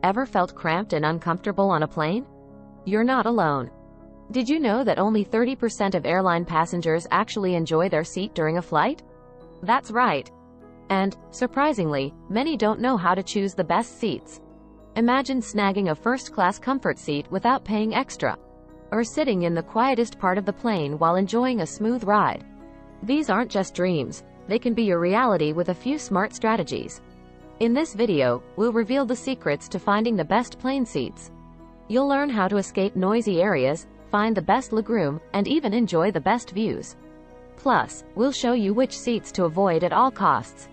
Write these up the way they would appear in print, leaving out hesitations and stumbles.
Ever felt cramped and uncomfortable on a plane? You're not alone. Did you know that only 30% of airline passengers actually enjoy their seat during a flight? That's right. And, surprisingly, many don't know how to choose the best seats. Imagine snagging a first-class comfort seat without paying extra. Or sitting in the quietest part of the plane while enjoying a smooth ride. These aren't just dreams, they can be your reality with a few smart strategies. In this video, we'll reveal the secrets to finding the best plane seats. You'll learn how to escape noisy areas, find the best legroom, and even enjoy the best views. Plus, we'll show you which seats to avoid at all costs.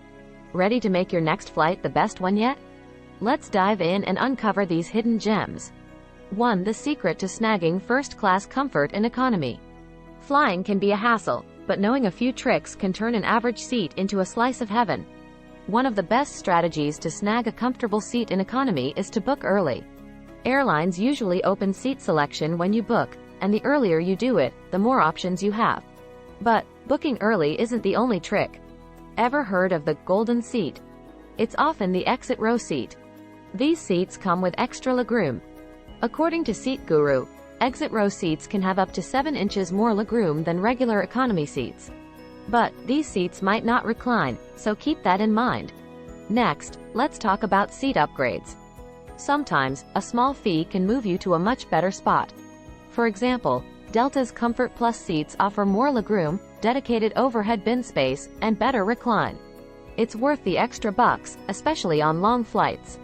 Ready to make your next flight the best one yet? Let's dive in and uncover these hidden gems. 1. The secret to snagging first-class comfort and economy. Flying can be a hassle, but knowing a few tricks can turn an average seat into a slice of heaven. One of the best strategies to snag a comfortable seat in economy is to book early. Airlines usually open seat selection when you book, and the earlier you do it, the more options you have. But booking early isn't the only trick. Ever heard of the golden seat? It's often the exit row seat. These seats come with extra legroom. According to Seat Guru, exit row seats can have up to 7 inches more legroom than regular economy seats. But these seats might not recline, so keep that in mind. Next, let's talk about seat upgrades. Sometimes, a small fee can move you to a much better spot. For example, Delta's Comfort Plus seats offer more legroom, dedicated overhead bin space, and better recline. It's worth the extra bucks, especially on long flights.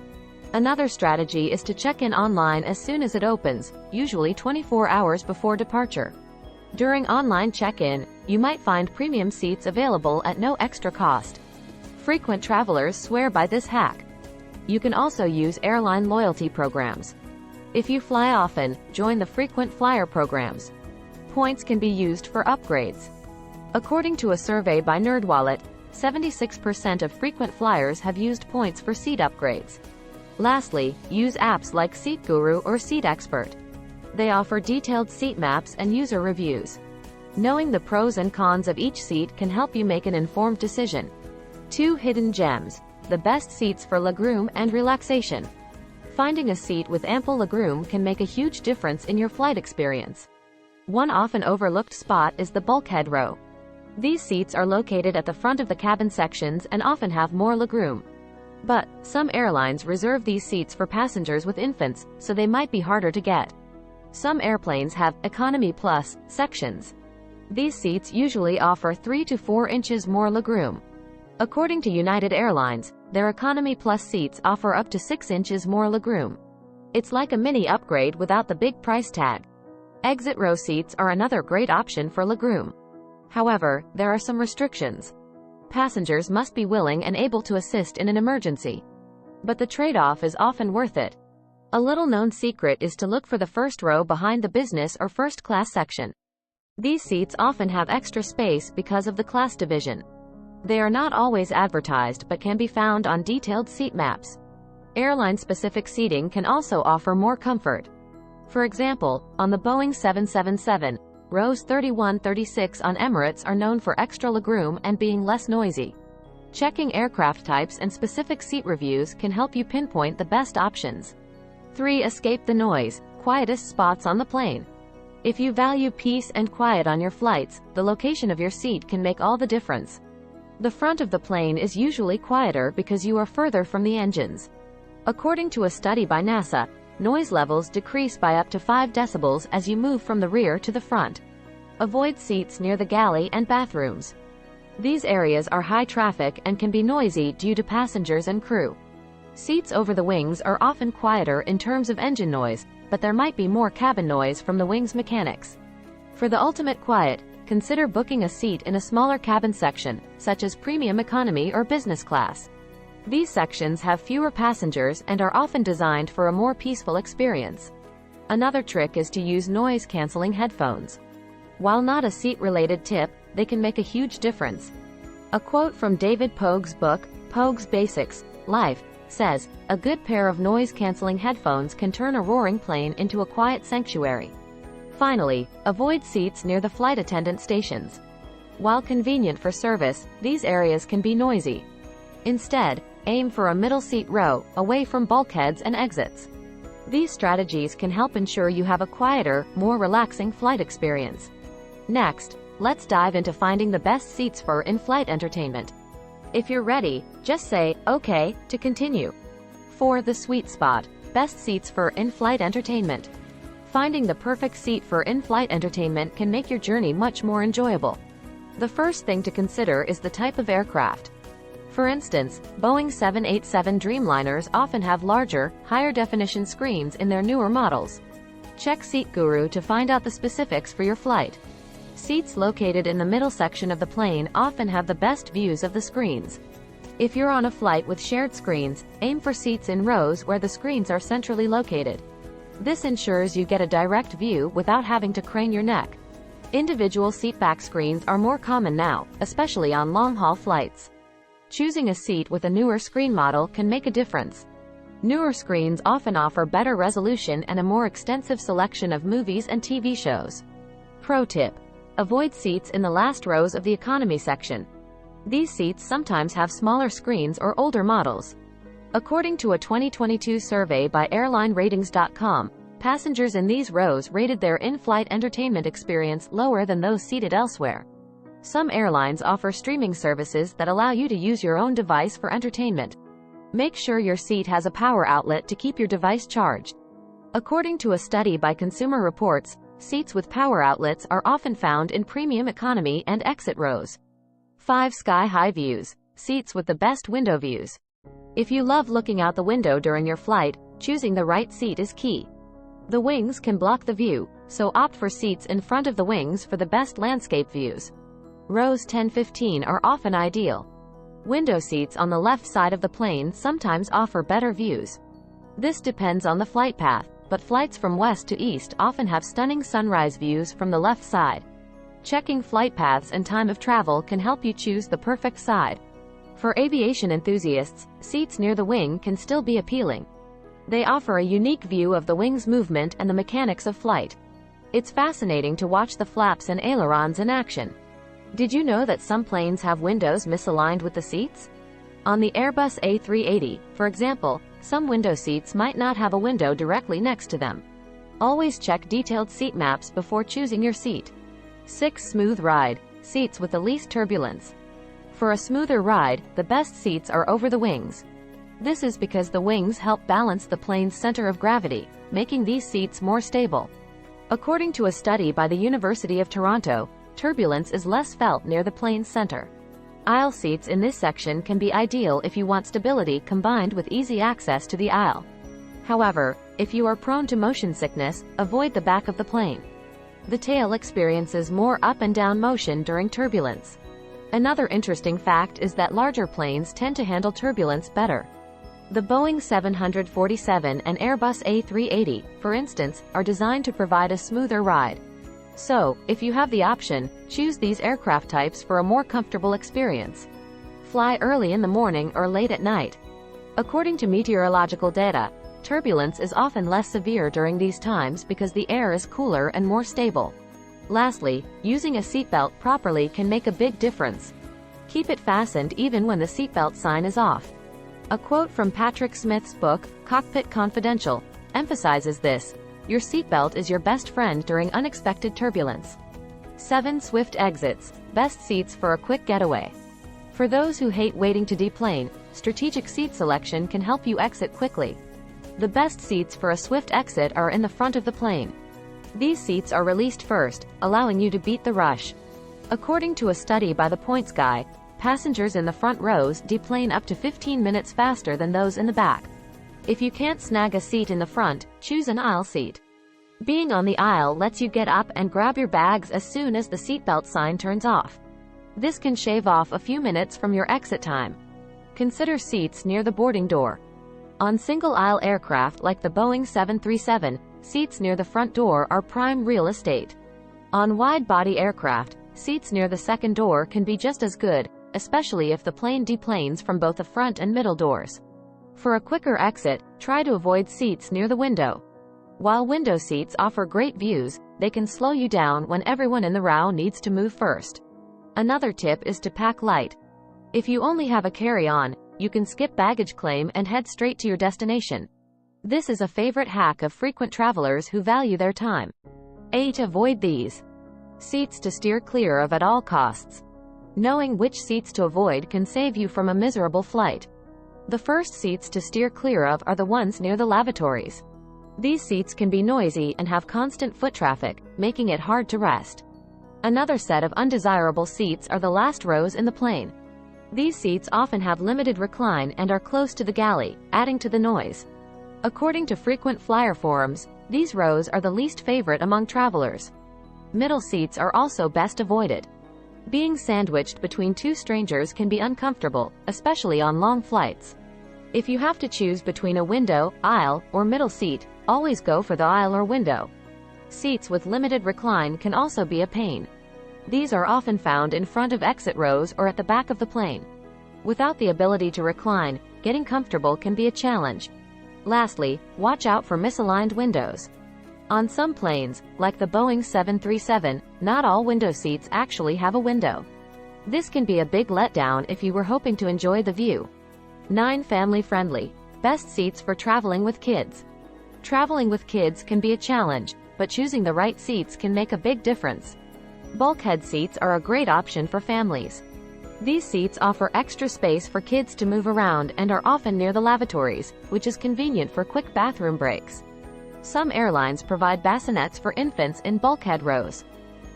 Another strategy is to check in online as soon as it opens, usually 24 hours before departure. During online check-in, you might find premium seats available at no extra cost. Frequent travelers swear by this hack. You can also use airline loyalty programs. If you fly often, join the frequent flyer programs. Points can be used for upgrades. According to a survey by NerdWallet, 76% of frequent flyers have used points for seat upgrades. Lastly, use apps like Seat Guru or Seat Expert. They offer detailed seat maps and user reviews. Knowing the pros and cons of each seat can help you make an informed decision. 2 hidden gems. The best seats for legroom and relaxation. Finding a seat with ample legroom can make a huge difference in your flight experience. One often overlooked spot is the bulkhead row. These seats are located at the front of the cabin sections and often have more legroom. But some airlines reserve these seats for passengers with infants, so they might be harder to get. Some airplanes have Economy Plus sections. These seats usually offer 3 to 4 inches more legroom. According to United Airlines, their Economy Plus seats offer up to 6 inches more legroom. It's like a mini upgrade without the big price tag. Exit row seats are another great option for legroom. However, there are some restrictions. Passengers must be willing and able to assist in an emergency. But the trade-off is often worth it. A little-known secret is to look for the first row behind the business or first-class section. These seats often have extra space because of the class division. They are not always advertised but can be found on detailed seat maps. Airline-specific seating can also offer more comfort. For example, on the Boeing 777, rows 31-36 on Emirates are known for extra legroom and being less noisy. Checking aircraft types and specific seat reviews can help you pinpoint the best options. 3. Escape the noise. Quietest spots on the plane. If you value peace and quiet on your flights, the location of your seat can make all the difference. The front of the plane is usually quieter because you are further from the engines. According to a study by NASA, noise levels decrease by up to 5 decibels as you move from the rear to the front. Avoid seats near the galley and bathrooms. These areas are high traffic and can be noisy due to passengers and crew. Seats over the wings are often quieter in terms of engine noise, but there might be more cabin noise from the wing's mechanics. For the ultimate quiet, consider booking a seat in a smaller cabin section, such as premium economy or business class. These sections have fewer passengers and are often designed for a more peaceful experience. Another trick is to use noise-canceling headphones. While not a seat-related tip, they can make a huge difference. A quote from David Pogue's book, Pogue's Basics, Life, says, "A good pair of noise-canceling headphones can turn a roaring plane into a quiet sanctuary." Finally, avoid seats near the flight attendant stations. While convenient for service, these areas can be noisy. Instead, aim for a middle seat row, away from bulkheads and exits. These strategies can help ensure you have a quieter, more relaxing flight experience. Next, let's dive into finding the best seats for in-flight entertainment. If you're ready, just say, "Okay," to continue. For the sweet spot, best seats for in-flight entertainment. Finding the perfect seat for in-flight entertainment can make your journey much more enjoyable. The first thing to consider is the type of aircraft. For instance, Boeing 787 Dreamliners often have larger, higher-definition screens in their newer models. Check Seat Guru to find out the specifics for your flight. Seats located in the middle section of the plane often have the best views of the screens. If you're on a flight with shared screens, aim for seats in rows where the screens are centrally located. This ensures you get a direct view without having to crane your neck. Individual seatback screens are more common now, especially on long-haul flights. Choosing a seat with a newer screen model can make a difference. Newer screens often offer better resolution and a more extensive selection of movies and TV shows. Pro tip: avoid seats in the last rows of the economy section. These seats sometimes have smaller screens or older models. According to a 2022 survey by airlineratings.com, passengers in these rows rated their in-flight entertainment experience lower than those seated elsewhere. Some airlines offer streaming services that allow you to use your own device for entertainment. Make sure your seat has a power outlet to keep your device charged. According to a study by Consumer Reports, seats with power outlets are often found in premium economy and exit rows. 5 Sky-high views. Seats with the best window views. If you love looking out the window during your flight, choosing the right seat is key. The wings can block the view, so opt for seats in front of the wings for the best landscape views. Rows 10-15 are often ideal. Window seats on the left side of the plane sometimes offer better views. This depends on the flight path, but flights from west to east often have stunning sunrise views from the left side. Checking flight paths and time of travel can help you choose the perfect side. For aviation enthusiasts, seats near the wing can still be appealing. They offer a unique view of the wing's movement and the mechanics of flight. It's fascinating to watch the flaps and ailerons in action. Did you know that some planes have windows misaligned with the seats? On the Airbus A380, for example, some window seats might not have a window directly next to them. Always check detailed seat maps before choosing your seat. 6 Smooth ride. Seats with the least turbulence. For a smoother ride, the best seats are over the wings. This is because the wings help balance the plane's center of gravity, making these seats more stable. According to a study by the University of Toronto, turbulence is less felt near the plane's center. Aisle seats in this section can be ideal if you want stability combined with easy access to the aisle. However, if you are prone to motion sickness, avoid the back of the plane. The tail experiences more up and down motion during turbulence. Another interesting fact is that larger planes tend to handle turbulence better. The Boeing 747 and Airbus A380, for instance, are designed to provide a smoother ride. So, if you have the option, choose these aircraft types for a more comfortable experience. Fly early in the morning or late at night. According to meteorological data, turbulence is often less severe during these times because the air is cooler and more stable. Lastly, using a seatbelt properly can make a big difference. Keep it fastened even when the seatbelt sign is off. A quote from Patrick Smith's book, Cockpit Confidential, emphasizes this: your seatbelt is your best friend during unexpected turbulence. 7 Swift exits. Best seats for a quick getaway. For those who hate waiting to deplane, strategic seat selection can help you exit quickly. The best seats for a swift exit are in the front of the plane. These seats are released first, allowing you to beat the rush. According to a study by The Points Guy, passengers in the front rows deplane up to 15 minutes faster than those in the back. If you can't snag a seat in the front, choose an aisle seat. Being on the aisle lets you get up and grab your bags as soon as the seatbelt sign turns off. This can shave off a few minutes from your exit time. Consider seats near the boarding door. On single-aisle aircraft like the Boeing 737, seats near the front door are prime real estate. On wide-body aircraft, seats near the second door can be just as good, especially if the plane deplanes from both the front and middle doors. For a quicker exit, try to avoid seats near the window. While window seats offer great views, they can slow you down when everyone in the row needs to move first. Another tip is to pack light. If you only have a carry-on, You can skip baggage claim and head straight to your destination. This is a favorite hack of frequent travelers who value their time. 8. Avoid these seats to steer clear of at all costs. Knowing which seats to avoid can save you from a miserable flight. The first seats to steer clear of are the ones near the lavatories. These seats can be noisy and have constant foot traffic, making it hard to rest. Another set of undesirable seats are the last rows in the plane. These seats often have limited recline and are close to the galley, adding to the noise. According to frequent flyer forums, these rows are the least favorite among travelers. Middle seats are also best avoided. Being sandwiched between two strangers can be uncomfortable, especially on long flights. If you have to choose between a window, aisle, or middle seat, always go for the aisle or window. Seats with limited recline can also be a pain. These are often found in front of exit rows or at the back of the plane. Without the ability to recline, getting comfortable can be a challenge. Lastly, watch out for misaligned windows. On some planes, like the Boeing 737, not all window seats actually have a window. This can be a big letdown if you were hoping to enjoy the view. 9. Family-friendly. Best seats for traveling with kids. Traveling with kids can be a challenge, but choosing the right seats can make a big difference. Bulkhead seats are a great option for families. These seats offer extra space for kids to move around and are often near the lavatories, which is convenient for quick bathroom breaks. Some airlines provide bassinets for infants in bulkhead rows.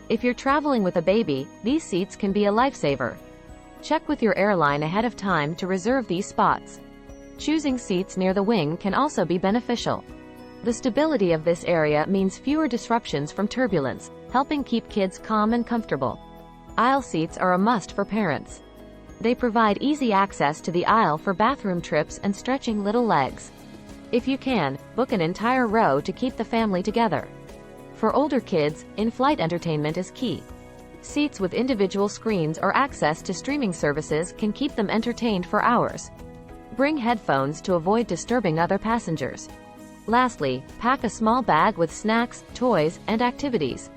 If you're traveling with a baby, these seats can be a lifesaver. Check with your airline ahead of time to reserve these spots. Choosing seats near the wing can also be beneficial. The stability of this area means fewer disruptions from turbulence, helping keep kids calm and comfortable. Aisle seats are a must for parents. They provide easy access to the aisle for bathroom trips and stretching little legs. If you can, book an entire row to keep the family together. For older kids, in-flight entertainment is key. Seats with individual screens or access to streaming services can keep them entertained for hours. Bring headphones to avoid disturbing other passengers. Lastly, pack a small bag with snacks, toys, and activities.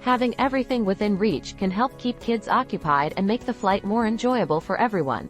Having everything within reach can help keep kids occupied and make the flight more enjoyable for everyone.